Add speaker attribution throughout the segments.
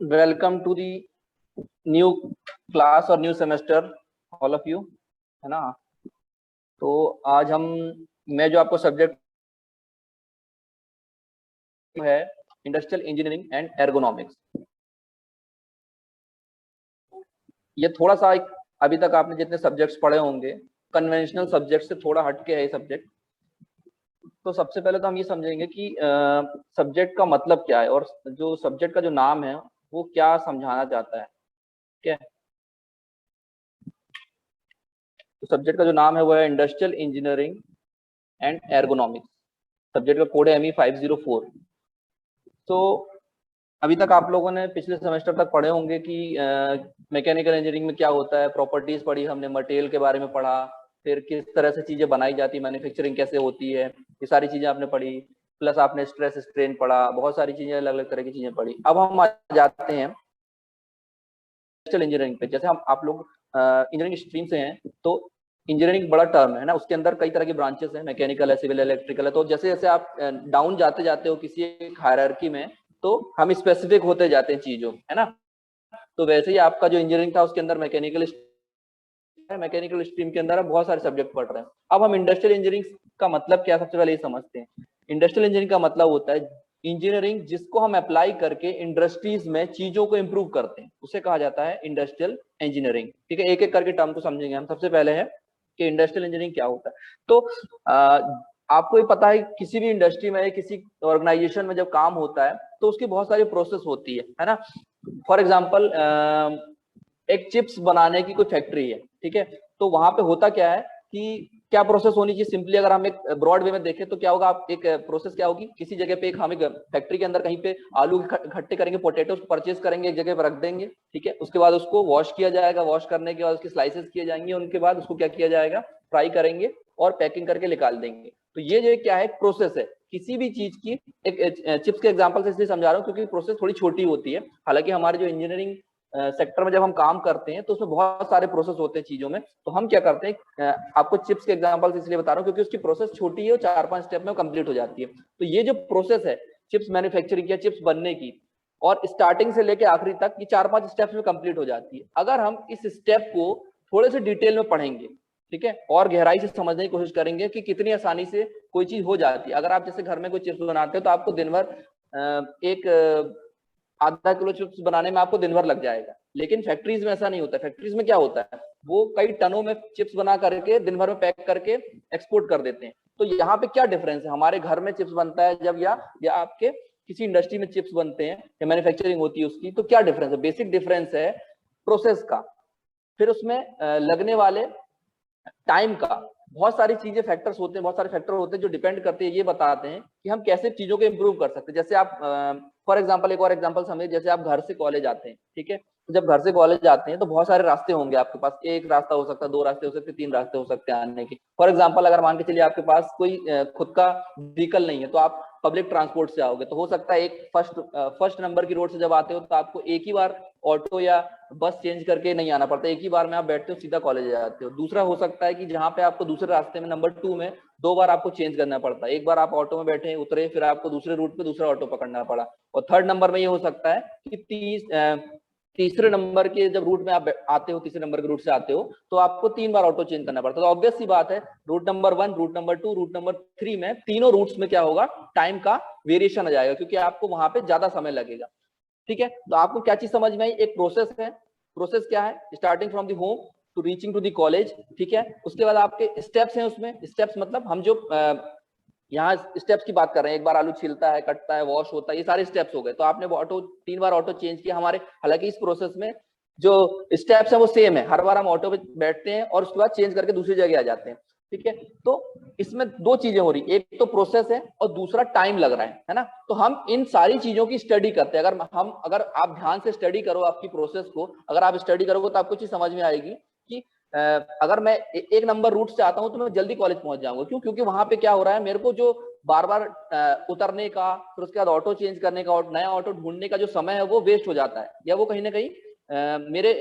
Speaker 1: Welcome to the new class और new semester all of you, है ना। तो आज मैं जो आपको सब्जेक्ट है इंडस्ट्रियल इंजीनियरिंग एंड एर्गोनॉमिक्स। ये थोड़ा सा अभी तक आपने जितने सब्जेक्ट्स पढ़े होंगे कन्वेंशनल सब्जेक्ट से थोड़ा हटके है ये सब्जेक्ट। तो सबसे पहले तो हम ये समझेंगे कि सब्जेक्ट का मतलब क्या है और जो सब्जेक्ट का जो नाम है वो क्या समझाना चाहता है। ठीक है, तो सब्जेक्ट का जो नाम है वो है industrial engineering and ergonomics. Subject का कोड है ME 504। तो अभी तक आप लोगों ने पिछले सेमेस्टर तक पढ़े होंगे कि मैकेनिकल इंजीनियरिंग में क्या होता है, प्रॉपर्टीज पढ़ी हमने, मटेरियल के बारे में पढ़ा, फिर किस तरह से चीजें बनाई जाती है, मैन्युफैक्चरिंग कैसे होती है, ये सारी चीजें आपने पढ़ी। प्लस आपने स्ट्रेस स्ट्रेन पढ़ा, बहुत सारी चीजें, अलग अलग तरह की चीजें पढ़ी। अब हम आ जाते हैं इंडस्ट्रियल इंजीनियरिंग पे। जैसे हम आप लोग इंजीनियरिंग स्ट्रीम से हैं तो इंजीनियरिंग बड़ा टर्म है ना, उसके अंदर कई तरह की ब्रांचेस हैं, मैकेनिकल है, सिविल, इलेक्ट्रिकल है। तो जैसे जैसे आप डाउन जाते जाते हो किसी एक हायरार्की में तो हम स्पेसिफिक होते जाते हैं चीजों, है ना। तो वैसे ही आपका जो इंजीनियरिंग था उसके अंदर मैकेनिकल स्ट्रीम के अंदर आप बहुत सारे सब्जेक्ट पढ़ रहे हैं। अब हम इंडस्ट्रियल इंजीनियरिंग का मतलब क्या, सबसे पहले ये समझते हैं। इंडस्ट्रियल इंजीनियरिंग का मतलब होता है इंजीनियरिंग जिसको हम अप्लाई करके इंडस्ट्रीज में चीजों को इंप्रूव करते हैं, उसे कहा जाता है इंडस्ट्रियल इंजीनियरिंग। ठीक है, एक एक करके टर्म को समझेंगे हम। सबसे पहले है कि इंडस्ट्रियल इंजीनियरिंग क्या होता है। तो आपको ये पता है किसी भी इंडस्ट्री में, किसी ऑर्गेनाइजेशन में जब काम होता है तो उसकी बहुत सारी प्रोसेस होती है ना। फॉर एग्जाम्पल एक चिप्स बनाने की कोई फैक्ट्री है, ठीक है, तो वहां पे होता क्या है कि क्या प्रोसेस होनी चाहिए। सिंपली अगर हम एक ब्रॉड वे में देखें तो क्या होगा, आप एक प्रोसेस क्या होगी, किसी जगह पे हम एक फैक्ट्री के अंदर कहीं पे आलू इकट्ठे करेंगे, पोटैटोस परचेज करेंगे, एक जगह पे रख देंगे, ठीक है। उसके बाद उसको वॉश किया जाएगा, वॉश करने के बाद उसकी स्लाइसेस किए जाएंगे, उनके बाद उसको क्या किया जाएगा, फ्राई करेंगे और पैकिंग करके निकाल देंगे। तो ये जो क्या है, प्रोसेस है किसी भी चीज की। एक चिप्स के एग्जांपल से इसलिए समझा रहा हूँ क्योंकि प्रोसेस थोड़ी छोटी होती है। हालांकि हमारे जो इंजीनियरिंग सेक्टर में जब हम काम करते हैं तो उसमें बहुत सारे प्रोसेस होते हैं चीजों में। तो हम क्या करते हैं, आपको चिप्स के एग्जांपल से इसलिए बता रहा हूँ क्योंकि उसकी प्रोसेस छोटी है और 4-5 स्टेप में कंप्लीट हो जाती है। तो ये जो प्रोसेस है चिप्स मैन्युफैक्चरिंग या चिप्स बनने की, और स्टार्टिंग से लेकर आखिरी तक की 4-5 स्टेप्स में कंप्लीट हो जाती है। अगर हम इस स्टेप को थोड़े से डिटेल में पढ़ेंगे, ठीक है, और गहराई से समझने की कोशिश करेंगे कि कितनी आसानी से कोई चीज हो जाती है। अगर आप जैसे घर में कोई चिप्स बनाते हो तो आपको दिन भर एक आधा किलो चिप्स बनाने में आपको दिन भर लग जाएगा, लेकिन फैक्ट्रीज में ऐसा नहीं होता। फैक्ट्रीज में क्या होता है, वो कई टनों में चिप्स बना करके दिन भर में पैक करके एक्सपोर्ट कर देते हैं। तो यहाँ पे क्या डिफरेंस है, हमारे घर में चिप्स बनता है जब या आपके किसी इंडस्ट्री में चिप्स बनते हैं या मैन्युफैक्चरिंग होती है उसकी, तो क्या डिफरेंस है। बेसिक डिफरेंस है प्रोसेस का, फिर उसमें लगने वाले टाइम का। बहुत सारी चीजें फैक्टर्स होते हैं, बहुत सारे फैक्टर होते हैं जो डिपेंड करते हैं, ये बताते हैं कि हम कैसे चीजों को इंप्रूव कर सकते हैं। जैसे आप फॉर एग्जांपल एक और एग्जांपल समझिए, जैसे आप घर से कॉलेज आते हैं, ठीक है, तो जब घर से कॉलेज आते हैं तो बहुत सारे रास्ते होंगे आपके पास। एक रास्ता हो सकता है, 2 रास्ते हो सकते हैं, 3 रास्ते हो सकते हैं आने के। फॉर एग्जाम्पल अगर मान के चलिए आपके पास कोई खुद का व्हीकल नहीं है तो आप पब्लिक ट्रांसपोर्ट से आओगे, तो हो सकता है एक फर्स्ट नंबर की रोड से जब आते हो तो आपको एक ही बार ऑटो या बस चेंज करके नहीं आना पड़ता, एक ही बार में आप बैठते हो सीधा कॉलेज जाते हो। दूसरा हो सकता है कि जहाँ पे आपको दूसरे रास्ते में नंबर 2 में 2 बार आपको चेंज करना पड़ता है। एक बार आप ऑटो में बैठे उतरे, फिर आपको दूसरे रूट पे दूसरा ऑटो पकड़ना पड़ा। और थर्ड नंबर में ये हो सकता है कि तीसरे नंबर के जब रूट में आप आते हो, तीसरे नंबर के रूट से आते हो तो आपको 3 बार ऑटो चेंज करना पड़ता है। तो ऑब्वियस सी बात है, route number 1, route number 2, route number 3 में तीनों रूट्स में क्या होगा, टाइम का वेरिएशन आ जाएगा क्योंकि आपको वहां पे ज्यादा समय लगेगा। ठीक है, तो आपको क्या चीज समझ में आई, एक प्रोसेस है। प्रोसेस क्या है, starting from the home to reaching to the college, ठीक है। उसके बाद आपके स्टेप्स हैं, उसमें स्टेप्स मतलब हम जो यहाँ स्टेप्स की बात कर रहे हैं, एक बार आलू छिलता है, कटता है, वॉश होता है, ये सारे स्टेप्स हो गए। तो आपने ऑटो 3 बार ऑटो चेंज किया हमारे। हालांकि इस प्रोसेस में जो स्टेप्स है वो सेम है, हर बार हम ऑटो पे बैठते हैं और उसके बाद चेंज करके दूसरी जगह आ जाते हैं, ठीक है। तो इसमें 2 चीजें हो रही, एक तो प्रोसेस है और दूसरा टाइम लग रहा है ना। तो हम इन सारी चीजों की स्टडी करते हैं। अगर आप ध्यान से स्टडी करो आपकी प्रोसेस को, अगर आप स्टडी करोगे तो आपको चीज समझ में आएगी कि अगर मैं एक नंबर रूट से आता हूं तो मैं जल्दी कॉलेज पहुंच जाऊंगा। क्यों, क्योंकि वहां पे क्या हो रहा है, मेरे को जो बार बार उतरने का, फिर उसके बाद ऑटो चेंज करने का और नया ऑटो ढूंढने का जो समय है वो वेस्ट हो जाता है, या वो कहीं ना कहीं मेरे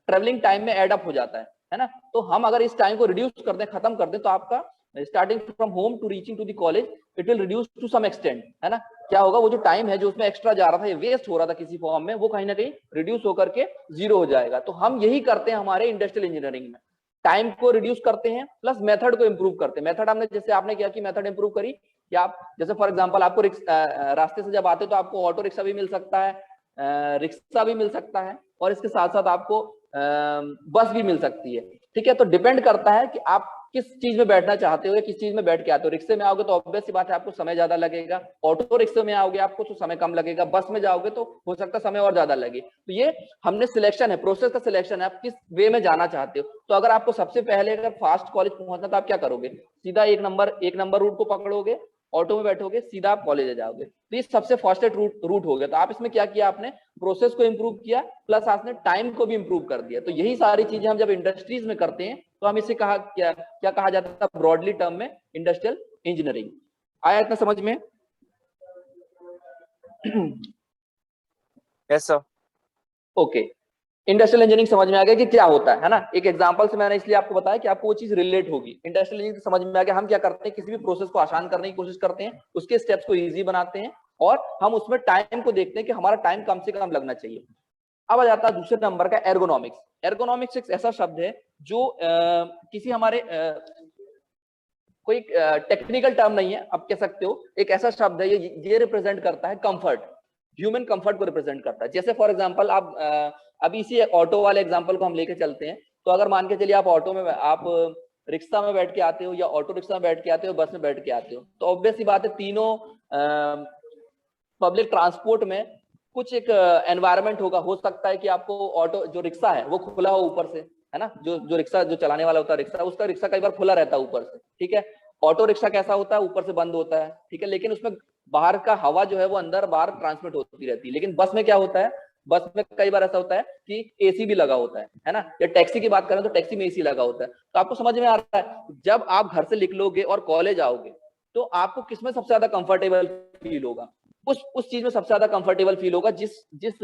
Speaker 1: ट्रेवलिंग टाइम में एड अप हो जाता है ना। तो हम अगर इस टाइम को रिड्यूस कर दें, खत्म कर दें, तो आपका starting from home to reaching to the college it will reduce to some extent, है ना। क्या होगा, वो जो टाइम है जो उसमें एक्स्ट्रा जा रहा था, ये वेस्ट हो रहा था किसी फॉर्म में, वो कहीं ना कहीं रिड्यूस होकर के जीरो हो जाएगा। तो हम यही करते हैं हमारे इंडस्ट्रियल इंजीनियरिंग में, टाइम को रिड्यूस करते हैं प्लस मेथड को इंप्रूव करते हैं। मेथड हमने, जैसे आपने क्या की मेथड इंप्रूव करी कि आप जैसे फॉर एग्जांपल आपको रास्ते से जब आते तो आपको ऑटो रिक्शा भी मिल सकता है, रिक्शा भी मिल सकता है, और इसके साथ साथ आपको बस भी मिल सकती है। ठीक है, तो डिपेंड करता है कि आप किस चीज में बैठना चाहते हो या किस चीज में बैठ के आते हो। रिक्शे में आओगे तो ऑब्वियस सी बात है आपको समय ज्यादा लगेगा, ऑटो रिक्शे में आओगे आपको तो समय कम लगेगा, बस में जाओगे तो हो सकता है समय और ज्यादा लगे। तो ये हमने सिलेक्शन है, प्रोसेस का सिलेक्शन है, आप किस वे में जाना चाहते हो। तो अगर आपको सबसे पहले अगर फास्ट कॉलेज पहुंचना तो आप क्या करोगे, सीधा एक नंबर रूट को पकड़ोगे, ऑटो में बैठोगे, सीधा आप कॉलेज जाओगे। तो ये सबसे फास्टेस्ट रूट हो गया। तो आप इसमें क्या किया, आपने प्रोसेस को इंप्रूव किया प्लस आपने टाइम को भी इंप्रूव कर दिया। तो यही सारी चीजें हम जब इंडस्ट्रीज में करते हैं तो हम इसे क्या कहा जाता है ब्रॉडली टर्म में, इंडस्ट्रियल इंजीनियरिंग। आया इतना समझ में?
Speaker 2: Yes sir.
Speaker 1: Okay, industrial engineering समझ में आ गया कि क्या होता है ना। एक एग्जांपल से मैंने इसलिए आपको बताया कि आपको वो चीज रिलेट होगी। इंडस्ट्रियल इंजीनियरिंग समझ में आ गया, हम क्या करते हैं, किसी भी प्रोसेस को आसान करने की कोशिश करते हैं, उसके स्टेप्स को इजी बनाते हैं, और हम उसमें टाइम को देखते हैं कि हमारा टाइम कम से कम लगना चाहिए। अब आ जाता है दूसरे नंबर का एर्गोनॉमिक्स। एर्गोनॉमिक्स एक ऐसा शब्द है जो किसी हमारे कोई टेक्निकल टर्म नहीं है, आप कह सकते हो एक ऐसा शब्द है, ये रिप्रेजेंट करता है कंफर्ट, ह्यूमन कंफर्ट को रिप्रेजेंट करता है। जैसे फॉर एग्जांपल आप अभी इसी ऑटो वाले एग्जांपल को हम लेके चलते हैं, तो अगर मान के चलिए आप ऑटो में, आप रिक्शा में बैठ के आते हो या ऑटो रिक्शा में बैठ के आते हो, बस में बैठ के आते हो, तो ऑब्वियस सी बात है तीनों पब्लिक ट्रांसपोर्ट में कुछ एक एनवायरनमेंट होगा। हो सकता है कि आपको ऑटो जो रिक्शा है वो खुला हो ऊपर से, है ना, जो रिक्शा जो चलाने वाला होता है रिक्शा, उसका रिक्शा कई बार खुला रहता है ऊपर से। ठीक है, ऑटो रिक्शा कैसा होता है, ऊपर से बंद होता है। ठीक है, लेकिन उसमें बाहर का हवा जो है वो अंदर बाहर ट्रांसमिट होती रहती है। लेकिन बस में क्या होता है, बस में कई बार ऐसा होता है कि एसी भी लगा होता है ना। या टैक्सी की बात करें तो टैक्सी में एसी लगा होता है। तो आपको समझ में आ रहा है, जब आप घर से निकलोगे और कॉलेज आओगे तो आपको किसमें सबसे ज्यादा कंफर्टेबल फील होगा, उस चीज में सबसे ज्यादा कंफर्टेबल फील होगा जिस जिस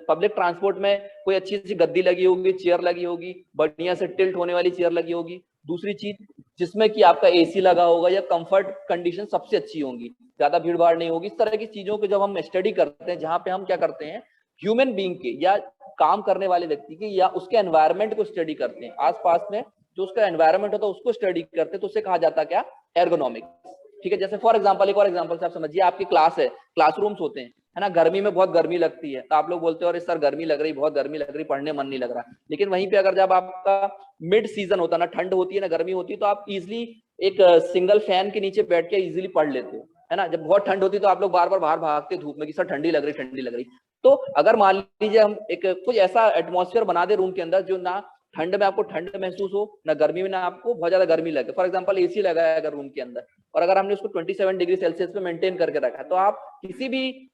Speaker 1: पब्लिक ट्रांसपोर्ट में कोई अच्छी सी गद्दी लगी होगी, चेयर लगी होगी, बढ़िया से टिल्ट होने वाली चेयर लगी होगी। दूसरी चीज जिसमें कि आपका एसी लगा होगा या कंफर्ट कंडीशन सबसे अच्छी होंगी, ज्यादा भीड़ भाड़ नहीं होगी। इस तरह की चीजों को जब हम स्टडी करते हैं, जहां पे हम क्या करते हैं, ह्यूमन बीइंग के या काम करने वाले व्यक्ति के या उसके एनवायरमेंट को स्टडी करते हैं, आसपास में जो उसका एनवायरमेंट होता है उसको स्टडी करते हैं, तो उसे कहा जाता है क्या, एर्गोनॉमिक्स। ठीक है, जैसे फॉर एग्जांपल एक और एग्जांपल से आप समझिए, आपकी क्लास है, क्लासरूम्स होते हैं, है ना, गर्मी में बहुत गर्मी लगती है, तो आप लोग बोलते हो अरे सर गर्मी लग रही, बहुत गर्मी लग रही, पढ़ने मन नहीं लग रहा। लेकिन वहीं पे अगर जब आपका मिड सीजन होता है ना, ठंड होती है ना, गर्मी होती है, तो आप इजिली एक सिंगल फैन के नीचे बैठ के इजिली पढ़ लेते हो, है ना। जब बहुत ठंड होती है तो आप लोग बार बार बाहर भागते धूप में कि सर ठंडी लग रही, ठंडी लग रही। तो अगर मान लीजिए हम एक कुछ ऐसा एटमॉस्फेयर बना दे रूम के अंदर जो ना ठंड में आपको ठंड महसूस हो, ना गर्मी में ना आपको बहुत ज्यादा गर्मी लगे। फॉर एग्जांपल एसी लगा है अगर रूम के अंदर, और अगर हमने उसको 27 डिग्री सेल्सियस पे मेंटेन करके रखा है, तो आप किसी भी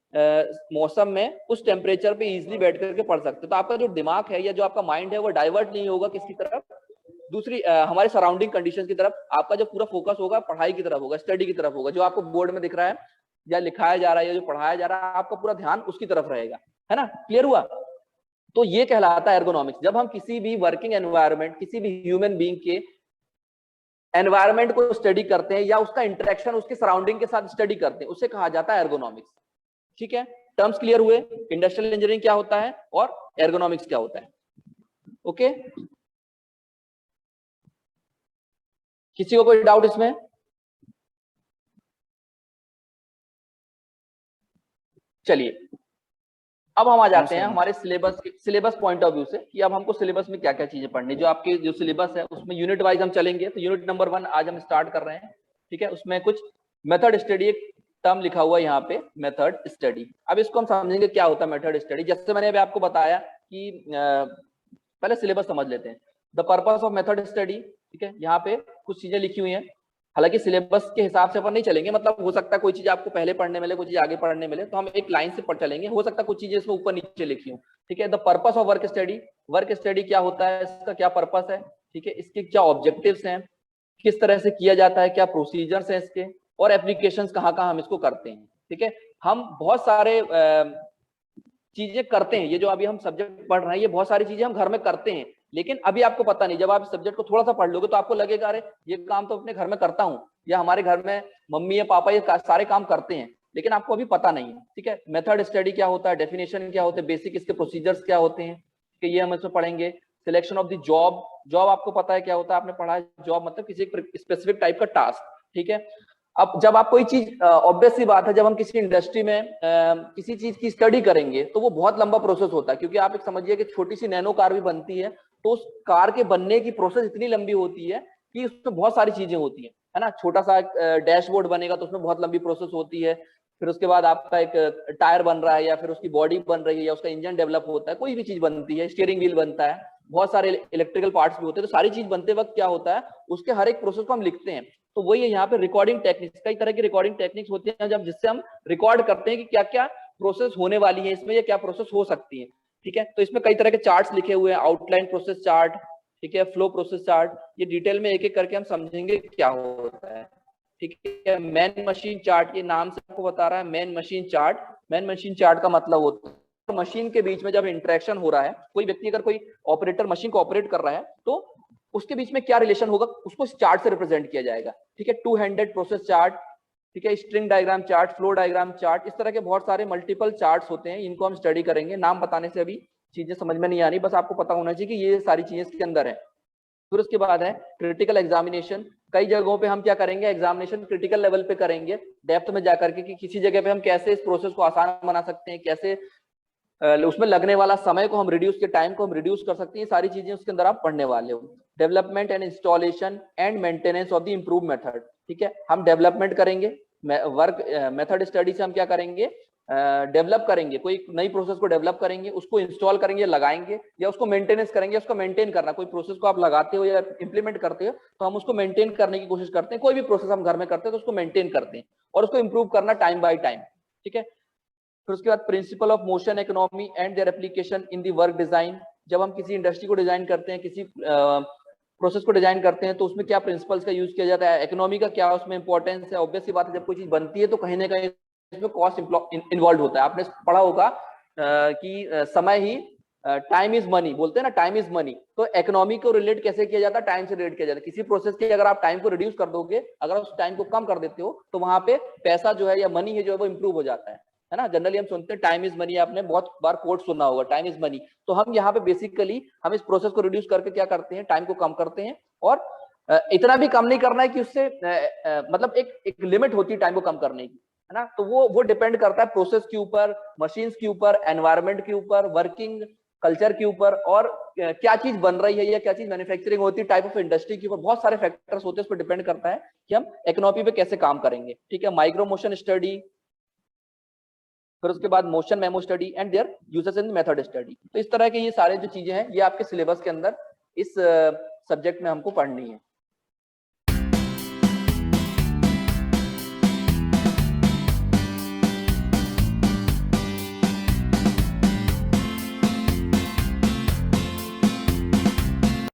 Speaker 1: मौसम में उस टेम्परेचर पे इजिली बैठ करके पढ़ सकते हो। तो आपका जो दिमाग है या जो आपका माइंड है वो डाइवर्ट नहीं होगा किसकी तरफ, दूसरी हमारे सराउंडिंग कंडीशन की तरफ। आपका जो पूरा फोकस होगा पढ़ाई की तरफ होगा, स्टडी की तरफ होगा। जो आपको बोर्ड में दिख रहा है या लिखाया जा रहा है या जो पढ़ाया जा रहा है, आपका पूरा ध्यान उसकी तरफ रहेगा, है ना। क्लियर हुआ? तो ये कहलाता है एर्गोनॉमिक्स। जब हम किसी भी वर्किंग एनवायरनमेंट, किसी भी ह्यूमन बीइंग के एनवायरनमेंट को स्टडी करते हैं या उसका इंटरेक्शन उसके सराउंडिंग के साथ स्टडी करते हैं, उसे कहा जाता है एर्गोनॉमिक्स। ठीक है, टर्म्स क्लियर हुए, इंडस्ट्रियल इंजीनियरिंग क्या होता है और एर्गोनॉमिक्स क्या होता है। ओके, किसी को कोई डाउट इसमें? चलिए अब हम आ जाते हैं हमारे सिलेबस पॉइंट ऑफ व्यू से कि अब हमको सिलेबस में क्या क्या चीजें पढ़नी। जो आपके जो सिलेबस है उसमें यूनिट वाइज हम चलेंगे। तो यूनिट नंबर 1 आज हम स्टार्ट कर रहे हैं। ठीक है, उसमें कुछ मेथड स्टडी, एक टर्म लिखा हुआ है यहाँ पे, मेथड स्टडी। अब इसको हम समझेंगे क्या होता है मेथड स्टडी। जैसे मैंने अभी आपको बताया कि पहले सिलेबस समझ लेते हैं। The purpose of method study, ठीक है, यहाँ पे कुछ चीजें लिखी हुई हैं। हालांकि सिलेबस के हिसाब से अपन नहीं चलेंगे, मतलब हो सकता है कोई चीज आपको पहले पढ़ने मिले, कोई चीज आगे पढ़ने मिले, तो हम एक लाइन से पढ़ चलेंगे। हो सकता है कुछ चीजें इसमें ऊपर नीचे लिखी हूँ। ठीक है, the purpose of work study, work study क्या होता है, इसका क्या पर्पस है, ठीक है, इसके क्या ऑब्जेक्टिव्स हैं, किस तरह से किया जाता है, क्या प्रोसीजर्स हैं इसके, और एप्लीकेशंस कहाँ कहाँ हम इसको करते हैं। ठीक है, हम बहुत सारे चीजें करते हैं। ये जो अभी हम सब्जेक्ट पढ़ रहे हैं, ये बहुत सारी चीजें हम घर में करते हैं, लेकिन अभी आपको पता नहीं। जब आप सब्जेक्ट को थोड़ा सा पढ़ लोगे तो आपको लगेगा अरे ये काम तो अपने घर में करता हूँ, या हमारे घर में मम्मी या पापा ये सारे काम करते हैं। लेकिन आपको अभी पता नहीं है, ठीक है। मेथड स्टडी क्या होता है, डेफिनेशन क्या होते हैं, बेसिक इसके प्रोसीजर्स क्या होते हैं, कि ये हम इसमें पढ़ेंगे। Selection of the job, job आपको पता है क्या होता है, आपने पढ़ा है, जॉब मतलब किसी स्पेसिफिक टाइप का टास्क, ठीक है। अब जब आप कोई चीज, ऑब्वियस सी बात है, जब हम किसी इंडस्ट्री में किसी चीज की स्टडी करेंगे तो वो बहुत लंबा प्रोसेस होता है, क्योंकि आप एक समझिए कि छोटी सी नैनो कार भी बनती है तो उस कार के बनने की प्रोसेस इतनी लंबी होती है कि उसमें बहुत सारी चीजें होती है ना। छोटा सा डैशबोर्ड बनेगा तो उसमें बहुत लंबी प्रोसेस होती है, फिर उसके बाद आपका एक टायर बन रहा है, या फिर उसकी बॉडी बन रही है, या उसका इंजन डेवलप होता है, कोई भी चीज बनती है, स्टीयरिंग व्हील बनता है, बहुत सारे इलेक्ट्रिकल पार्ट्स भी होते हैं। तो सारी चीज बनते वक्त क्या होता है, उसके हर एक प्रोसेस को हम लिखते हैं। तो वही है यहाँ पे रिकॉर्डिंग टेक्निक्स, कई तरह की रिकॉर्डिंग टेक्निक्स होती हैं, जब जिससे हम रिकॉर्ड करते हैं कि क्या क्या प्रोसेस होने वाली है इसमें, या क्या प्रोसेस हो सकती है, ठीक है। तो इसमें कई तरह के चार्ट्स लिखे हुए हैं, आउटलाइन प्रोसेस चार्ट, ठीक है, फ्लो प्रोसेस चार्ट, ये डिटेल में एक एक करके हम समझेंगे क्या होता है, ठीक है। मैन मशीन चार्ट, ये नाम से आपको बता रहा है man machine chart. Man machine chart का मतलब होता है मशीन के बीच में जब इंटरेक्शन हो रहा है, कोई व्यक्ति अगर कोई ऑपरेटर मशीन को ऑपरेट कर रहा है तो उसके बीच में क्या रिलेशन होगा, उसको इस चार्ट से रिप्रेजेंट किया जाएगा, ठीक है। टू हैंडेड प्रोसेस चार्ट, ठीक है, string diagram chart, flow diagram chart, इस तरह के बहुत सारे मल्टीपल चार्ट्स होते हैं, इनको हम स्टडी करेंगे। नाम बताने से अभी चीजें समझ में नहीं आ रही, बस आपको पता होना चाहिए कि ये सारी चीजें इसके अंदर है। फिर उसके बाद है क्रिटिकल एग्जामिनेशन। कई जगहों पे हम क्या करेंगे, एग्जामिनेशन क्रिटिकल लेवल पे करेंगे, डेप्थ में जाकर के, कि किसी जगह पे हम कैसे इस प्रोसेस को आसान बना सकते हैं, कैसे उसमें लगने वाला समय को हम रिड्यूस के टाइम को हम रिड्यूस कर सकते हैं, ये सारी चीजें उसके अंदर आप पढ़ने वाले हो। Development and installation and maintenance of the improve method, ठीक है। हम डेवलपमेंट करेंगे, वर्क मेथड स्टडी से हम क्या करेंगे, डेवलप करेंगे, कोई नई प्रोसेस को डेवलप करेंगे, उसको इंस्टॉल करेंगे, लगाएंगे, या उसको मेंटेनेंस करेंगे, उसको मेंटेन करना। कोई प्रोसेस को आप लगाते हो या इंप्लीमेंट करते हो तो हम उसको मेंटेन करने की कोशिश करते हैं, कोई भी प्रोसेस हम घर में करते हैं तो उसको मेंटेन करते हैं, और उसको इंप्रूव करना टाइम बाय टाइम, ठीक है। फिर उसके बाद principle of motion economy and their application in the work design. जब हम किसी इंडस्ट्री को डिजाइन करते हैं, किसी प्रोसेस को डिजाइन करते हैं, तो उसमें क्या प्रिंसिपल्स का यूज किया जाता है, इकोनॉमी का क्या उसमें इंपॉर्टेंस है। ऑब्वियस सी बात है, जब कोई चीज बनती है तो कहीं ना कहीं इसमें कॉस्ट इन्वॉल्व होता है। आपने पढ़ा होगा कि समय ही टाइम इज मनी, बोलते हैं ना, टाइम इज मनी। तो इकोनॉमी को रिलेट कैसे किया जाता है, टाइम से रिलेट किया जाता है। किसी प्रोसेस के अगर आप टाइम को रिड्यूस कर दोगे, अगर उस टाइम को कम कर देते हो, तो वहां पे पैसा जो है या मनी है जो है वो इंप्रूव हो जाता है ना। जनरली हम सुनते हैं टाइम इज मनी, आपने बहुत बार कोट सुना होगा, टाइम इज मनी। तो हम यहाँ पे बेसिकली हम इस प्रोसेस को रिड्यूस करके क्या करते हैं, टाइम को कम करते हैं। और इतना भी कम नहीं करना है कि उससे मतलब एक लिमिट होती है टाइम को कम करने की, है ना। तो वो डिपेंड करता है प्रोसेस के ऊपर, मशीन्स के ऊपर, एनवायरनमेंट के ऊपर, वर्किंग कल्चर के ऊपर, और क्या चीज बन रही है या क्या चीज मैन्युफैक्चरिंग होती है, टाइप ऑफ इंडस्ट्री के ऊपर बहुत सारे फैक्टर्स होते हैं। उस पर डिपेंड करता है कि हम इकोनॉमी पे कैसे काम करेंगे, ठीक है। माइक्रो मोशन स्टडी, फिर उसके बाद motion memo study and there uses in method study. तो इस तरह के ये सारे जो चीजें हैं, ये आपके सिलेबस के अंदर इस सब्जेक्ट में हमको पढ़नी है।